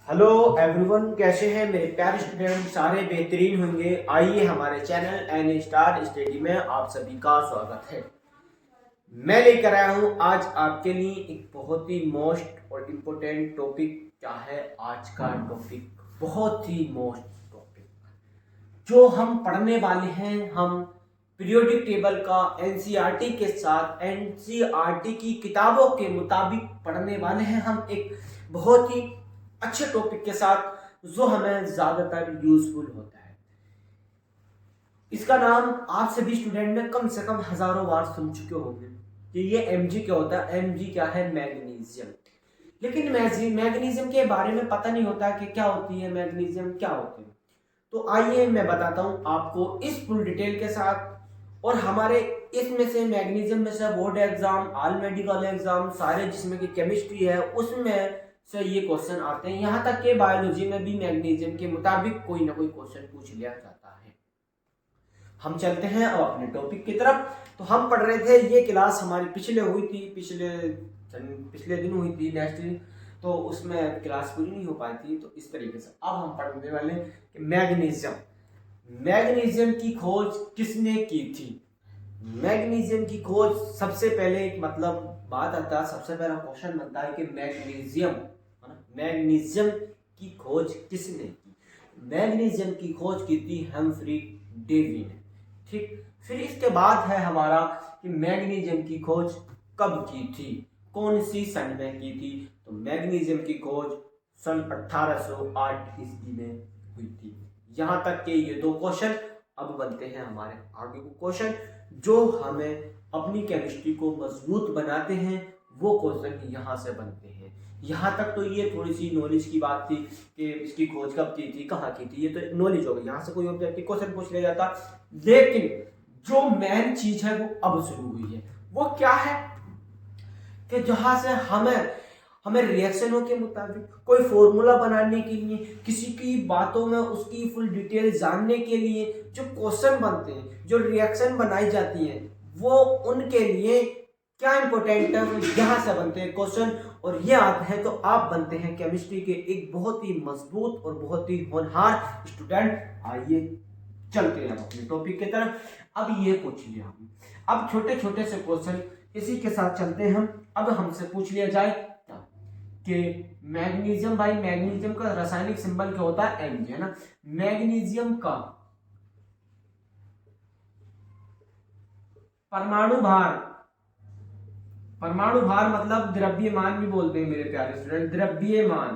Hello everyone, कैसे हैं मेरे प्यारे स्टूडेंट। सारे बेहतरीन होंगे। आइए हमारे चैनल एन स्टार स्टडी में आप सभी का स्वागत है। मैं लेकर आया हूं आज आपके लिए एक बहुत ही मोस्ट और इम्पोर्टेंट टॉपिक। क्या है आज का टॉपिक? बहुत ही मोस्ट टॉपिक जो हम पढ़ने वाले हैं। हम पीरियोडिक टेबल का एनसीईआरटी के साथ एनसीईआरटी की किताबों के मुताबिक पढ़ने वाले हैं। हम एक बहुत ही अच्छे टॉपिक के साथ जो हमें ज्यादातर यूजफुल होता है। इसका नाम आप सभी स्टूडेंट ने कम से कम हजारों बार सुन चुके होंगे कि ये एमजी क्या होता है। एमजी क्या है? मैग्नीशियम। लेकिन मैग्नीशियम के बारे में पता नहीं होता कि क्या होती है मैग्नीशियम, क्या होती है। तो आइए मैं बताता हूं आपको इस फुल डिटेल के साथ। और हमारे इसमें से मैग्नीशियम में से board exam, all medical exam, सारे जिसमें की केमिस्ट्री है उसमें से ये क्वेश्चन आते हैं। यहाँ तक के बायोलॉजी में भी मैग्नीशियम के मुताबिक कोई ना कोई क्वेश्चन पूछ लिया जाता है। हम चलते हैं अब अपने टॉपिक की तरफ। तो हम पढ़ रहे थे, ये क्लास हमारी पिछले हुई थी, पिछले दिन हुई थी नेक्स्ट दिन, तो उसमें क्लास पूरी नहीं हो पाई थी। तो इस तरीके से अब हम पढ़ने वाले कि मैग्नीशियम की खोज किसने की थी। मैग्नीशियम की खोज सबसे पहले एक मतलब बात आता है, सबसे पहला क्वेश्चन बनता है कि मैग्नीशियम की खोज किसने की। मैग्नीशियम की खोज की थी हम्फ्री डेवी ने। ठीक, फिर इसके बाद है हमारा कि मैग्नीशियम की खोज कब की थी, कौन सी सन में की थी। तो मैग्नीशियम की खोज सन 1808 ईस्वी में हुई थी। यहां तक के ये दो क्वेश्चन अब बनते हैं हमारे आगे को क्वेश्चन जो हमें अपनी केमिस्ट्री को मजबूत बनाते हैं। वो क्वेश्चन यहाँ से बनते हैं। यहाँ तक तो ये थोड़ी सी नॉलेज की बात थी कि इसकी खोज कब की थी, कहाँ की थी, ये तो नॉलेज हो गई। यहाँ से कोई ऑब्जेक्टिव क्वेश्चन पूछ लिया जाता। लेकिन जो मेन चीज है वो अब शुरू हुई है। वो क्या है कि जहां से हमें रिएक्शनों के मुताबिक कोई फॉर्मूला बनाने के लिए, किसी की बातों में उसकी फुल डिटेल जानने के लिए जो क्वेश्चन बनते हैं, जो रिएक्शन बनाई जाती है, वो उनके लिए क्या इंपॉर्टेंट है, वो यहाँ से बनते हैं क्वेश्चन। और ये आते हैं तो आप बनते हैं केमिस्ट्री के एक बहुत ही मजबूत और बहुत ही होनहार स्टूडेंट। आइए चलते हैं अपने टॉपिक की तरफ। अब ये पूछ लिया हमने, अब छोटे छोटे से क्वेश्चन इसी के साथ चलते हैं हम। अब हमसे पूछ लिया जाए कि मैग्नीशियम, भाई मैग्नीशियम का रासायनिक सिंबल क्या होता है? Mg, है ना। मैग्नीशियम का परमाणु भार मतलब द्रव्यमान भी बोलते हैं मेरे प्यारे स्टूडेंट। द्रव्यमान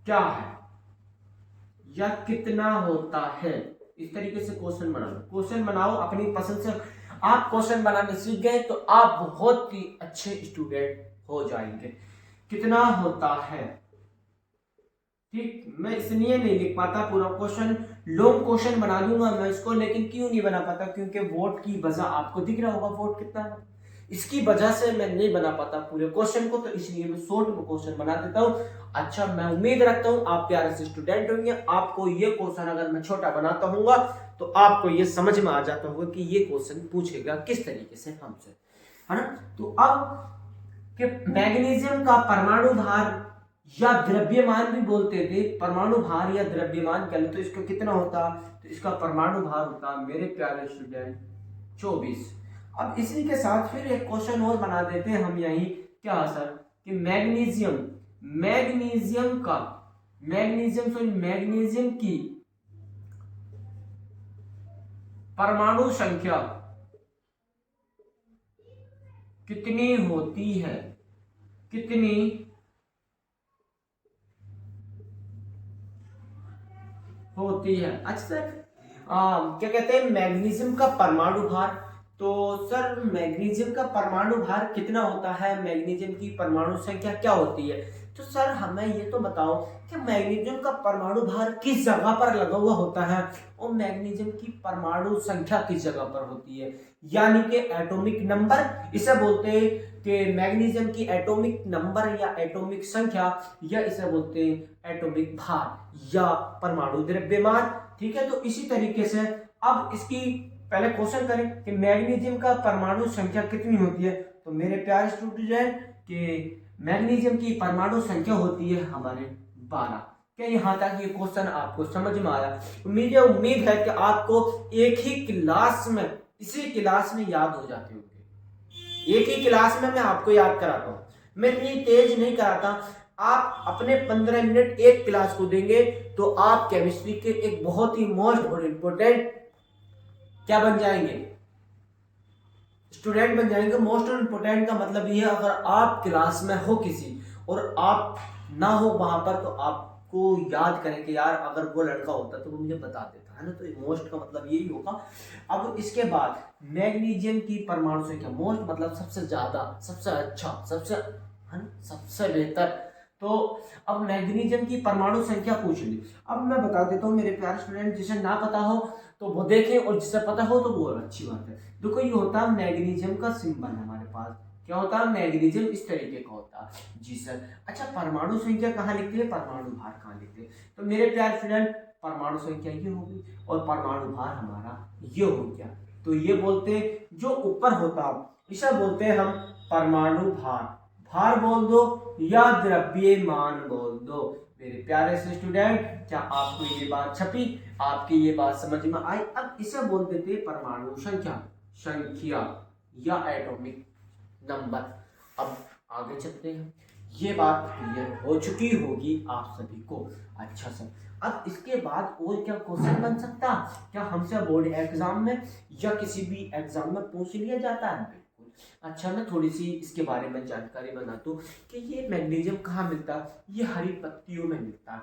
क्या है या कितना होता है? इस तरीके से क्वेश्चन बनाओ अपनी पसंद से। आप क्वेश्चन बनाने सीख गए तो आप बहुत ही अच्छे स्टूडेंट हो जाएंगे। कितना होता है? ठीक, मैं इसलिए नहीं लिख पाता पूरा क्वेश्चन, लॉन्ग क्वेश्चन बना दूंगा मैं इसको। लेकिन क्यों नहीं बना पाता? क्योंकि वोट की वजह आपको दिख रहा होगा, वोट कितना है, इसकी वजह से मैं नहीं बना पाता पूरे क्वेश्चन को। तो इसलिए मैं शॉर्ट में क्वेश्चन बना देता हूं। अच्छा, मैं उम्मीद रखता हूं आप प्यारे से स्टूडेंट होंगे। आपको ये क्वेश्चन अगर मैं छोटा बनाता हूँ तो आपको ये समझ में आ जाता होगा कि ये क्वेश्चन पूछेगा किस तरीके से हमसे, है ना। तो अब कि मैग्नीशियम का परमाणु भार या द्रव्यमान भी बोलते थे, परमाणु भार या द्रव्यमान कह लो, तो इसका कितना होता? तो इसका परमाणु भार होता मेरे प्यारे स्टूडेंट 24। अब इसी के साथ फिर एक क्वेश्चन और बना देते हैं हम यही। क्या सर कि मैग्नीशियम की परमाणु संख्या कितनी होती है? कितनी होती है? अच्छा सर, क्या कहते हैं मैग्नीशियम का परमाणु भार। तो सर मैग्नीशियम का परमाणु भार कितना होता है, मैग्नीशियम की परमाणु संख्या क्या होती है? तो सर हमें ये तो बताओ कि मैग्नीशियम का परमाणु भार किस जगह पर लगा हुआ होता है और मैग्नीशियम की परमाणु संख्या किस जगह पर होती है, यानी कि एटॉमिक नंबर इसे बोलते हैं कि मैग्नीशियम की एटॉमिक नंबर या एटॉमिक संख्या, या इसे बोलते हैं एटॉमिक भार या परमाणु द्रव्यमान। ठीक है, तो इसी तरीके से अब इसकी पहले क्वेश्चन करें कि मैग्नीशियम का परमाणु संख्या कितनी होती है। तो मेरे प्यारे स्टूडेंट कि मैग्नीशियम की परमाणु संख्या होती है हमारे 12। क्या यहाँ तक ये क्वेश्चन आपको समझ में आया? मुझे उम्मीद है कि आपको एक ही क्लास में, इसी क्लास में याद हो जाते होंगे। एक ही क्लास में मैं आपको याद कराता हूँ, मैं इतनी तेज नहीं कराता। आप अपने 15 मिनट एक क्लास को देंगे तो आप केमिस्ट्री के एक बहुत ही मोस्ट और इम्पोर्टेंट क्या बन जाएंगे, स्टूडेंट बन जाएंगे। मोस्ट और इम्पोर्टेंट का मतलब ये है, अगर आप क्लास में हो किसी और आप ना हो वहां पर, तो आपको याद करें कि यार अगर वो लड़का होता तो वो मुझे बता देता, है ना। तो मोस्ट का मतलब यही होगा। अब इसके बाद मैग्नीशियम की परमाणु संख्या, मोस्ट मतलब सबसे ज्यादा, सबसे अच्छा, सबसे, है ना, सबसे बेहतर। तो अब मैग्नीशियम की परमाणु संख्या पूछ ली। अब मैं बता देता हूँ मेरे प्यारे स्टूडेंट, जिसे ना पता हो तो वो देखें, और जिसे पता हो तो वो अच्छी बात है। देखो ये होता है मैग्नीशियम का सिंबल हमारे पास, क्या होता है, मैग्नीशियम इस तरीके का होता है। जी सर। अच्छा, परमाणु संख्या कहाँ लिखते हैं, परमाणु भार कहाँ लिखते हैं? तो मेरे प्यारे स्टूडेंट, परमाणु संख्या ये होगी और परमाणु भार हमारा ये हो गया। तो ये बोलते हैं जो ऊपर होता है इसे बोलते हैं हम परमाणु भार। भार बोल दो या द्रव्यमान बोल दो। मेरे प्यारे से स्टूडेंट, क्या आपको ये बात छपी, आपकी ये बात समझ में आई? अब इसे बोल देते हैं परमाणु संख्या, संख्या या एटॉमिक नंबर। अब आगे चलते हैं, ये बात क्लियर हो चुकी होगी आप सभी को। अच्छा सर, अब इसके बाद और क्या क्वेश्चन बन सकता, क्या हमसे बोर्ड एग्जाम में या किसी भी एग्जाम में पूछ लिया जाता है? बिल्कुल। अच्छा, मैं थोड़ी सी इसके बारे में जानकारी बना दूं कि ये मैग्नीशियम कहाँ मिलता है। ये हरी पत्तियों में मिलता है,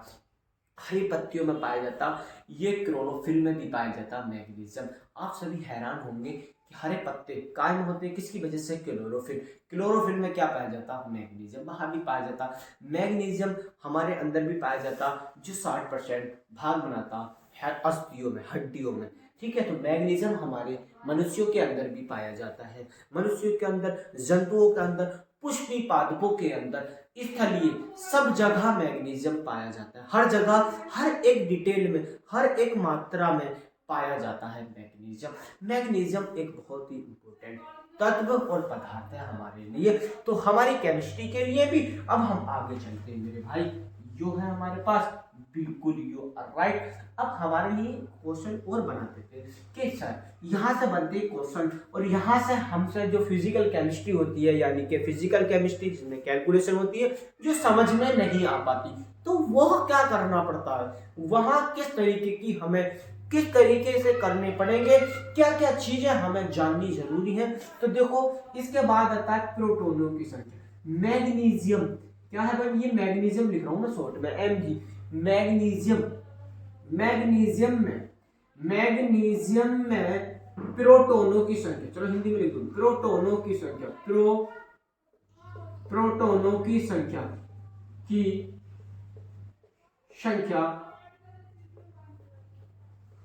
हरी पत्तियों में पाया जाता। ये क्लोरोफिल में भी पाया जाता मैग्नीशियम। आप सभी हैरान होंगे कि हरे पत्ते कायम होते हैं किसकी वजह से, क्लोरोफिल। क्लोरोफिल में क्या पाया जाता, मैग्नीशियम, वहां भी पाया जाता। मैग्नीशियम हमारे अंदर भी पाया जाता, जो 60% भाग बनाता है अस्थियों में, हड्डियों में। ठीक है, तो मैग्नीशियम हमारे मनुष्यों के अंदर भी पाया जाता है, मनुष्यों के अंदर, जंतुओं के अंदर, पुष्टि पादपों के अंदर, स्थलीय, सब जगह मैग्नीशियम पाया जाता है। हर जगह, हर एक डिटेल में, हर एक मात्रा में पाया जाता है मैग्नीशियम। मैग्नीशियम एक बहुत ही इंपॉर्टेंट तत्व और पदार्थ है हमारे लिए, तो हमारी केमिस्ट्री के लिए भी। अब हम आगे चलते हैं मेरे भाई, जो है हमारे पास, बिल्कुल यू आर राइट। अब हमारे लिए क्वेश्चन और बना देते हैं कि सर यहाँ से बनते क्वेश्चन, और यहाँ से हमसे जो फिजिकल केमिस्ट्री होती है, यानी कि फिजिकल केमिस्ट्री जिसमें कैलकुलेशन होती है, जो समझ में नहीं आ पाती, तो वह क्या करना पड़ता है, वहाँ किस तरीके की हमें, किस तरीके से करने पड़ेंगे, क्या क्या चीजें हमें जाननी जरूरी है। तो देखो, इसके बाद आता है प्रोटॉनों की संख्या। मैग्नीशियम क्या है भाई, ये मैग्नीशियम लिख रहा हूं मैं शॉर्ट में, एमजी। मैग्नीशियम, मैग्नीशियम में प्रोटॉनों की संख्या, चलो हिंदी में लिख दो, प्रोटॉनों की संख्या, प्रोटॉनों की संख्या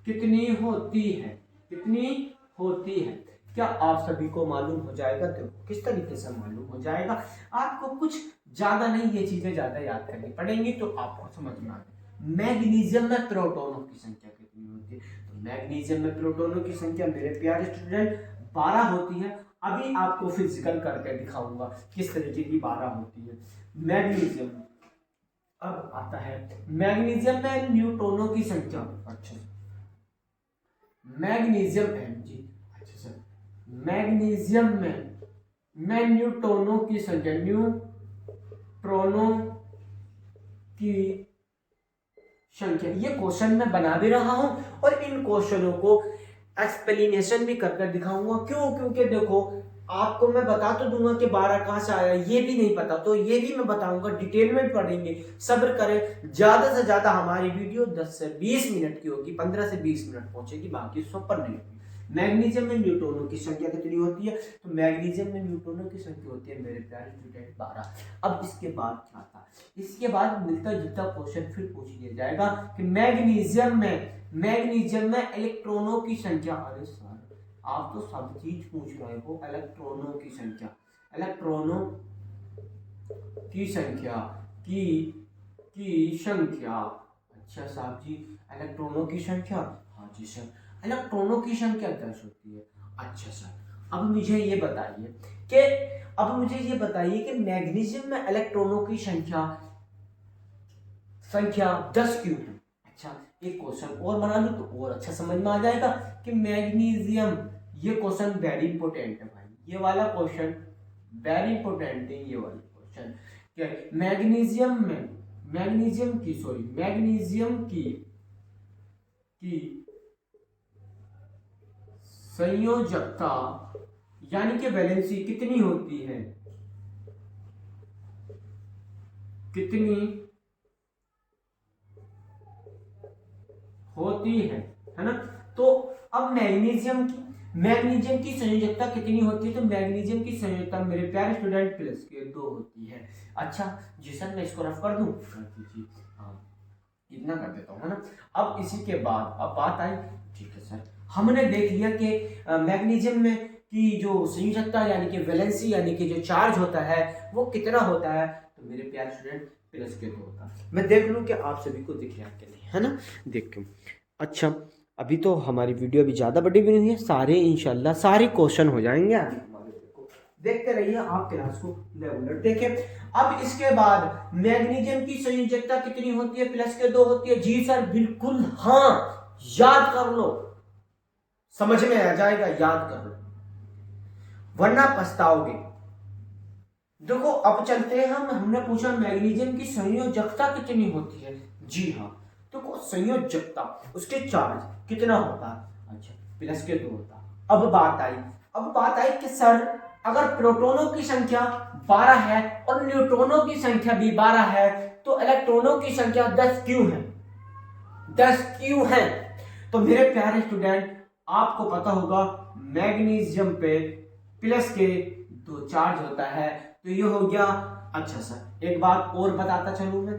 कितनी होती है, कितनी होती है? क्या आप सभी को मालूम हो जाएगा? देखो किस तरीके से मालूम हो जाएगा, आपको कुछ ज्यादा नहीं, ये चीजें ज्यादा याद करनी पड़ेंगी तो आपको समझ में आ जाए। मैग्नीशियम में प्रोटॉनों की संख्या कितनी होती है? तो मैग्नीशियम में प्रोटॉनों की संख्या मेरे प्यारे स्टूडेंट 12 होती है। अभी आपको फिजिकल करके दिखाऊंगा किस तरीके की 12 होती है मैग्नीशियम। अब आता है मैग्नीशियम में न्यूट्रॉनों की संख्या। अच्छा, मैग्नीशियम एमजी। अच्छा सर, मैग्नीशियम में न्यूट्रॉनों की संख्या, न्यूट्रॉनों की संख्या, ये क्वेश्चन मैं बना भी रहा हूं और इन क्वेश्चनों को एक्सप्लेनेशन भी कर दिखाऊंगा। क्यों? क्योंकि देखो, आपको मैं बता तो दूंगा कि 12 कहां से आया, ये भी नहीं पता, तो ये भी मैं बताऊंगा, डिटेल में पढ़ेंगे, सब्र करें। ज्यादा से ज्यादा हमारी वीडियो 10 से 20 मिनट की होगी, 15 से 20 मिनट पहुंचेगी, बाकी सुपर नहीं होगी। मैग्नीशियम में न्यूट्रॉनों की संख्या कितनी होती है? तो मैग्नीशियम में न्यूट्रॉनों की संख्या होती है मेरे प्यारे स्टूडेंट 12। अब इसके बाद क्या था, इसके बाद मिलता जुलता क्वेश्चन फिर पूछ लिया जाएगा कि मैग्नीशियम में इलेक्ट्रॉनों की संख्या। अरे सर, आप तो सब चीज पूछ रहे हो, इलेक्ट्रॉनों की संख्या, इलेक्ट्रॉनों की संख्या की संख्या। अच्छा साहब जी, इलेक्ट्रॉनों की संख्या, हाँ जी सर, इलेक्ट्रॉनों की संख्या 10 होती है। अच्छा सर, अब मुझे ये बताइए कि मैग्नीशियम में इलेक्ट्रॉनों की संख्या 10 क्यों है। अच्छा, एक क्वेश्चन और बना लूं तो और अच्छा समझ में आ जाएगा कि मैग्नीशियम, ये क्वेश्चन वेरी इंपॉर्टेंट है भाई, ये वाला क्वेश्चन वेरी इंपॉर्टेंट है। ये वाला क्वेश्चन क्या है, मैग्नीशियम की संयोजकता यानी कि वैलेंसी कितनी होती है, है ना। तो अब मैग्नीशियम की संयोजकता कितनी होती है, तो मैग्नीशियम की संयोजकता मेरे प्यारे स्टूडेंट प्लस के 2 होती है। अच्छा जी सर, मैं इसको रफ कर दूं, कर दीजिए, हाँ इतना कर देता हूँ, है ना। अब इसी के बाद अब बात आई, ठीक है सर, हमने देख लिया कि मैग्नीशियम में की जो संयोजकता यानी कि वैलेंसी यानी कि जो चार्ज होता है वो कितना होता है, तो मेरे प्यारे स्टूडेंट प्लस के 2 होता है। मैं देख लूं कि आप सभी को दिख रहा है कि नहीं, है ना, देखो। अच्छा, अभी तो हमारी वीडियो अभी ज़्यादा बड़ी भी नहीं है, सारे इंशाल्लाह सारे क्वेश्चन हो जाएंगे अभी हमारे, देखो देखते रहिए आप क्लास को रेगुलर देखें। अब इसके बाद मैग्नीशियम की संयोजकता कितनी होती है, प्लस के 2 होती है। जी सर बिल्कुल, हाँ याद कर लो, समझ में आ जाएगा, याद कर लो वरना पछताओगे। देखो अब चलते हैं हमने पूछा मैग्नीशियम की संयोजकता कितनी होती है। जी हाँ, तो संयोजकता उसके चार्ज कितना होता है, अच्छा प्लस के 2 होता है। अब बात आई कि सर अगर प्रोटॉनों की संख्या 12 है और न्यूट्रॉनों की संख्या भी 12 है तो इलेक्ट्रॉनों की संख्या 10 क्यों है। तो मेरे प्यारे स्टूडेंट आपको पता होगा मैग्नीशियम पे प्लस के 2 चार्ज होता है, तो ये हो गया। अच्छा सर एक बात और बताता चलूं मैं,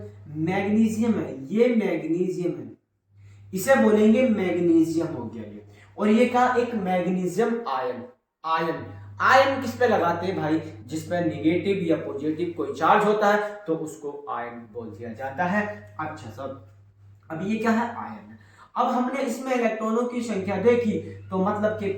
मैग्नीशियम है, ये मैग्नीशियम है, इसे बोलेंगे मैग्नीशियम हो गया ये, और ये का एक मैग्नीशियम आयन किस पे लगाते हैं भाई, जिस पे निगेटिव या पॉजिटिव कोई चार्ज होता है तो उसको आयन बोल दिया जाता है। अच्छा सर अब ये क्या है, आयन। अब हमने इसमें इलेक्ट्रॉनों की संख्या देखी तो मतलब कि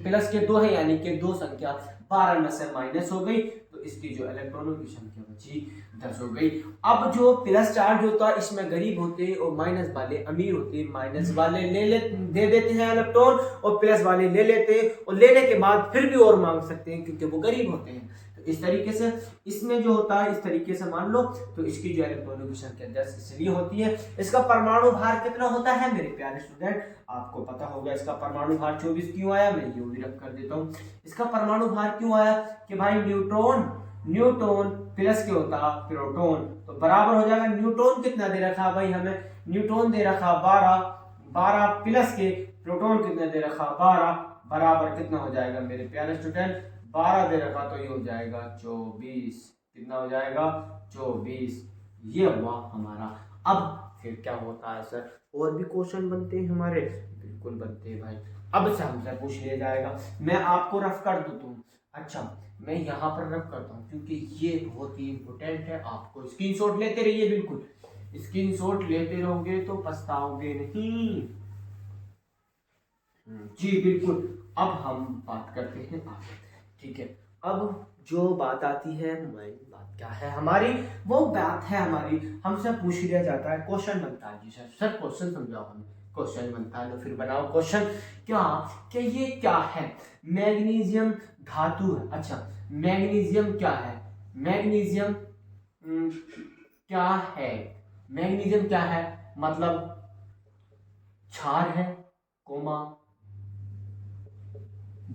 प्लस के 2 है यानी कि 2 संख्या 12 में से माइनस हो गई, तो इसकी जो इलेक्ट्रॉनों की संख्या बची 10 हो गई। अब जो प्लस चार्ज होता है इसमें गरीब होते हैं और माइनस वाले अमीर होते हैं, माइनस वाले दे देते हैं इलेक्ट्रॉन और प्लस वाले ले लेते हैं, और लेने के बाद फिर भी और मांग सकते हैं क्योंकि वो गरीब होते हैं। तो इस तरीके से इसमें जो होता है, इस तरीके से मान लो, तो इसकी जो इलेक्ट्रॉनों की संख्या 10 इसलिए होती है। इसका परमाणु भार कितना होता है मेरे प्यारे स्टूडेंट, आपको पता होगा इसका परमाणु भार 24 क्यों आया, मैं ये भी रख कर देता हूँ। इसका परमाणु भार क्यों आया कि भाई न्यूट्रॉन प्लस के होता प्रोटॉन, तो बराबर हो जाएगा। न्यूट्रॉन कितना दे रखा भाई हमें, न्यूट्रॉन दे रखा 12 प्लस के प्रोटॉन कितना दे रखा 12, बराबर कितना हो जाएगा मेरे प्यारे स्टूडेंट, 12 दे रखा तो ये हो जाएगा 24, कितना हो जाएगा 24, ये हुआ हमारा। अब फिर क्या होता है सर, और भी क्वेश्चन बनते हैं हमारे, बिल्कुल बनते हैं भाई। अब से हमसे पूछ लिया जाएगा, मैं आपको रफ कर दूं तुम, अच्छा मैं यहाँ पर रफ करता हूँ क्योंकि ये बहुत ही इंपॉर्टेंट है, आपको स्क्रीनशॉट लेते रहिए, बिल्कुल स्क्रीनशॉट लेते रहोगे तो पछताओगे नहीं। जी बिल्कुल। अब हम बात करते हैं आगे, ठीक है। अब जो बात आती है, बात क्या है हमारी, वो बात है हमारी, हमसे पूछ लिया जाता है, क्वेश्चन बनता है। जी सर क्वेश्चन समझाओ हमें, क्वेश्चन बनता है तो फिर बनाओ क्वेश्चन। क्या कि ये क्या है, मैग्नीशियम धातु है। अच्छा मैग्नीशियम क्या है, मैग्नीशियम क्या है मतलब क्षार है, कोमा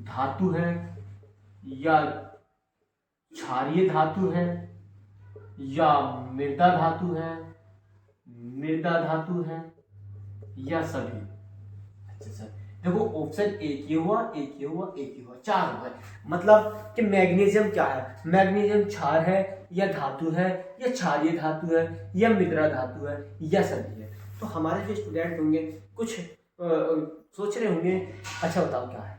धातु है या क्षारीय धातु है या मृदा धातु है या सभी। अच्छा सर देखो ऑप्शन एक ये हुआ, चार हुआ, मतलब कि मैग्नीशियम क्या है, मैग्नीशियम क्षार है या धातु है या क्षारीय धातु है या मृदा धातु है या सभी है। तो हमारे जो स्टूडेंट होंगे कुछ सोच रहे होंगे, अच्छा बताओ क्या है,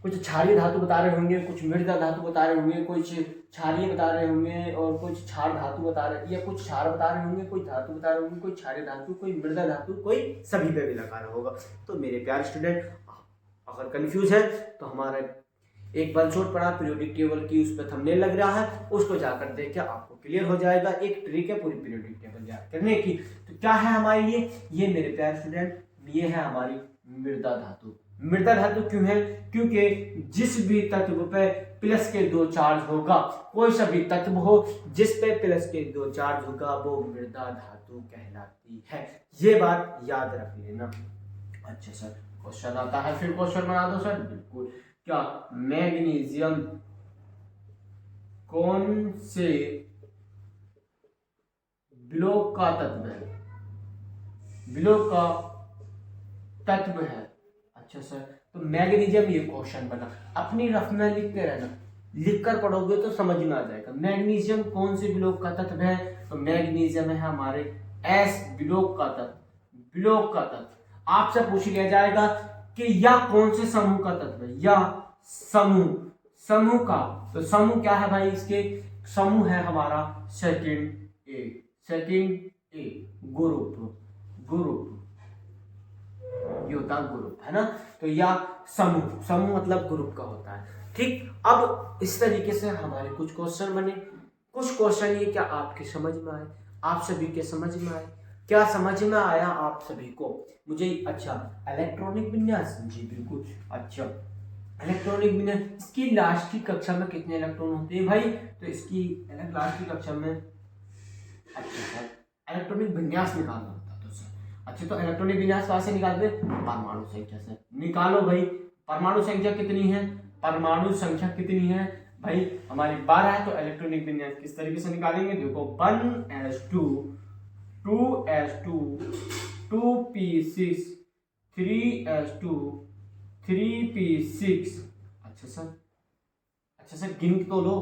कुछ क्षारीय धातु बता रहे होंगे, कुछ मृदा धातु बता रहे होंगे, कुछ क्षारीय बता रहे होंगे और कुछ क्षार धातु बता रहे, या कुछ क्षार बता रहे होंगे, कोई धातु बता रहे होंगे, कोई क्षारीय धातु, कोई मृदा धातु, कोई सभी पे भी लगा रहा होगा। तो मेरे प्यारे स्टूडेंट अगर कंफ्यूज है तो हमारे एक वन शॉट पढ़ा पीरियोडिक टेबल की, उस पर थंबनेल लग रहा है, उसको जाकर देख के आपको क्लियर हो जाएगा। एक ट्रिक है पूरी पीरियोडिक टेबल याद करने की। तो क्या है हमारी ये मेरे प्यारे स्टूडेंट, ये है हमारी मृदा धातु। मृदा धातु क्यों है? क्योंकि जिस भी तत्व पे प्लस के 2 चार्ज होगा, कोई सा भी तत्व हो जिस पे प्लस के 2 चार्ज होगा, वो मृदा धातु कहलाती है। ये बात याद रख लेना। अच्छा सर, क्वेश्चन आता है, फिर क्वेश्चन बना दो सर। बिल्कुल। क्या मैग्नीशियम कौन से ब्लॉक का तत्व है? ब्लॉक का तत्व है। अच्छा सर, तो मैग्नीशियम, ये क्वेश्चन बना, अपनी रफ में लिखते रहना, लिखकर पढ़ोगे तो समझ में आ जाएगा। मैग्नीशियम कौन से ब्लॉक का तत्व है? तो मैग्नीशियम है हमारे एस ब्लॉक का तत्व। ब्लॉक का तत्व आपसे पूछ लिया जाएगा कि या कौन से समूह का तत्व है, या समूह का। तो समूह क्या है भाई? इसके समूह है हमारा सेकंड ए, ग्रुप ये होता है ग्रुप, है ना। तो या समूह मतलब ग्रुप का होता है। ठीक, अब इस तरीके से हमारे कुछ क्वेश्चन बने। कुछ क्वेश्चन ये क्या आपके समझ में आए? आप सभी के समझ में आए? क्या समझ में आया आप सभी को? मुझे अच्छा, इलेक्ट्रॉनिक विन्यास, जी बिल्कुल। अच्छा, इलेक्ट्रॉनिक विन्यास, इसकी लास्ट की कक्षा में कितने इलेक्ट्रॉन होते हैं भाई? तो इसकी लास्ट की कक्षा में, अच्छा सर, इलेक्ट्रॉनिक विन्यास निकालना होता है। तो सर अच्छा, तो इलेक्ट्रॉनिक विन्यास कहाँ से निकालते हैं? परमाणु संख्या से। निकालो भाई, परमाणु संख्या कितनी है? परमाणु संख्या कितनी है भाई? हमारी 12 है। तो इलेक्ट्रॉनिक विन्यास किस तरीके से निकालेंगे? देखो, 1s2 2s2 2p6 3s2 3p6। अच्छा सर गिन तो लो।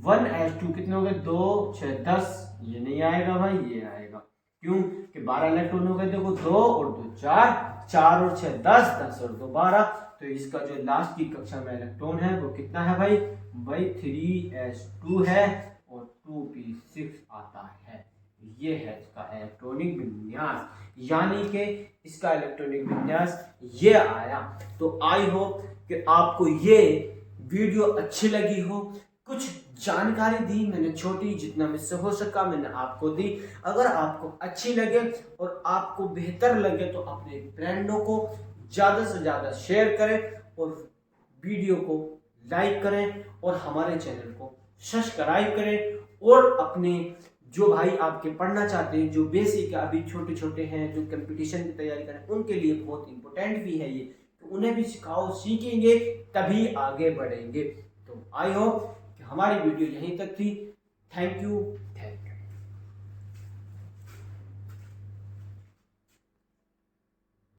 1s2 कितने हो गए? 2 6 10। ये नहीं आएगा भाई, ये आएगा। क्यों कि 12 इलेक्ट्रॉन हो गए। देखो 2 और 2 4, 4 और 6 10, 10 और 2 12। तो इसका जो लास्ट की कक्षा में इलेक्ट्रॉन है वो कितना है भाई? 3s2 है और 2p6 आता है। ये है इसका इलेक्ट्रॉनिक विन्यास, यानी कि इसका इलेक्ट्रॉनिक विन्यास ये आया। तो आई होप कि आपको ये वीडियो अच्छी लगी हो। कुछ जानकारी दी मैंने, छोटी जितना मुझसे हो सका मैंने आपको दी। अगर आपको अच्छी लगे और आपको बेहतर लगे तो अपने फ्रेंडों को ज़्यादा से ज़्यादा शेयर करें और वीडियो को लाइक करें और हमारे चैनल को सब्सक्राइब करें। और अपने जो भाई आपके पढ़ना चाहते हैं, जो बेसिक अभी छोटे छोटे हैं, जो कंपटीशन की तैयारी करें, उनके लिए बहुत इंपॉर्टेंट भी है ये। तो उन्हें भी सिखाओ, सीखेंगे तभी आगे बढ़ेंगे। तो आई होप कि हमारी वीडियो यहीं तक थी। Thank you.